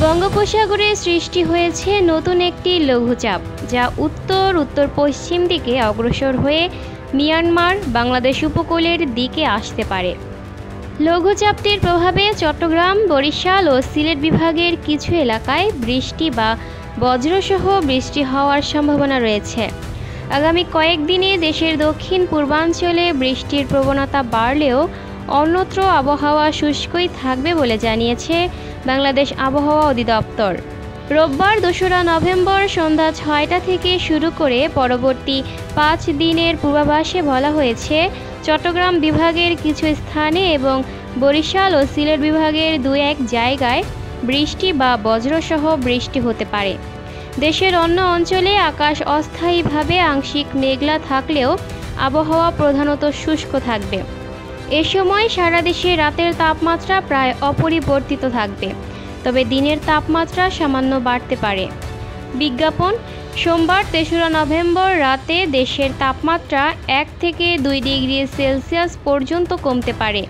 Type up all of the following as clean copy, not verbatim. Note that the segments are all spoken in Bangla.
বঙ্গোপসাগরে সৃষ্টি হয়েছে নতুন একটি লঘুচাপ, যা উত্তর উত্তর পশ্চিম দিকে অগ্রসর হয়ে মিয়ানমার বাংলাদেশ উপকূলের দিকে আসতে পারে। লঘুচাপটির প্রভাবে চট্টগ্রাম, বরিশাল ও সিলেট বিভাগের কিছু এলাকায় বৃষ্টি বা বজ্রসহ বৃষ্টি হওয়ার সম্ভাবনা রয়েছে। আগামী কয়েকদিনে দেশের দক্ষিণ পূর্বাঞ্চলে বৃষ্টির প্রবণতা বাড়লেও অন্যত্র আবহাওয়া শুষ্কই থাকবে বলে জানিয়েছে বাংলাদেশ আবহাওয়া অধিদপ্তর। রোববার ২রা নভেম্বর সন্ধ্যা ৬টা থেকে শুরু করে পরবর্তী ৫ দিনের পূর্বাভাসে বলা হয়েছে, চট্টগ্রাম বিভাগের কিছু স্থানে এবং বরিশাল ও সিলেট বিভাগের ২-১ জায়গায় বৃষ্টি বা বজ্রসহ বৃষ্টি হতে পারে। দেশের অন্য অঞ্চলে আকাশ অস্থায়ীভাবে আংশিক মেঘলা থাকলেও আবহাওয়া প্রধানত শুষ্ক থাকবে। এ সময় সারা দেশে রাতের তাপমাত্রা প্রায় অপরিবর্তিত থাকবে, তবে দিনের তাপমাত্রা সামান্য বাড়তে পারে। বিজ্ঞাপন: সোমবার ৩রা নভেম্বর রাতে দেশের তাপমাত্রা ১ থেকে ২ ডিগ্রি সেলসিয়াস পর্যন্ত কমতে পারে।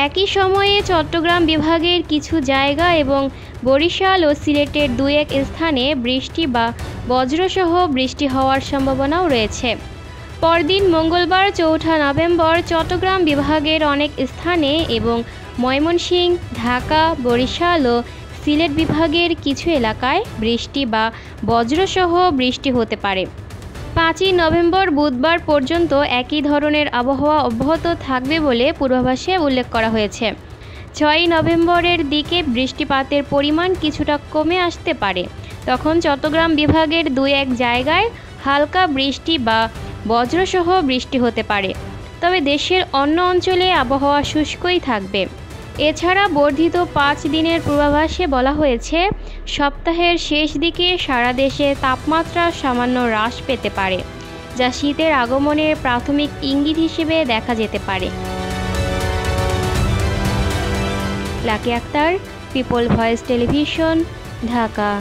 একই সময়ে চট্টগ্রাম বিভাগের কিছু জায়গা এবং বরিশাল ও সিলেটের ২-১ স্থানে বৃষ্টি বা বজ্রসহ বৃষ্টি হওয়ার সম্ভাবনাও রয়েছে। পরদিন মঙ্গলবার ৪ঠা নভেম্বর চট্টগ্রাম বিভাগের অনেক স্থানে এবং ময়মনসিংহ, ঢাকা, বরিশাল ও সিলেট বিভাগের কিছু এলাকায় বৃষ্টি বা বজ্রসহ বৃষ্টি হতে পারে। ৫ই নভেম্বর বুধবার পর্যন্ত একই ধরনের আবহাওয়া অব্যাহত থাকবে বলে পূর্বাভাসে উল্লেখ করা হয়েছে। ৬ই নভেম্বরের দিকে বৃষ্টিপাতের পরিমাণ কিছুটা কমে আসতে পারে। তখন চট্টগ্রাম বিভাগের ২-১ জায়গায় হালকা বৃষ্টি বা বজ্রসহ বৃষ্টি হতে পারে, তবে দেশের অন্য অঞ্চলে আবহাওয়া শুষ্কই থাকবে। এছাড়া বর্ধিত ৫ দিনের পূর্বাভাসে বলা হয়েছে, সপ্তাহের শেষ দিকে সারা দেশে তাপমাত্রা সামান্য হ্রাস পেতে পারে, যা শীতের আগমনের প্রাথমিক ইঙ্গিত হিসেবে দেখা যেতে পারে। Lucky Akter, people voice television, Dhaka.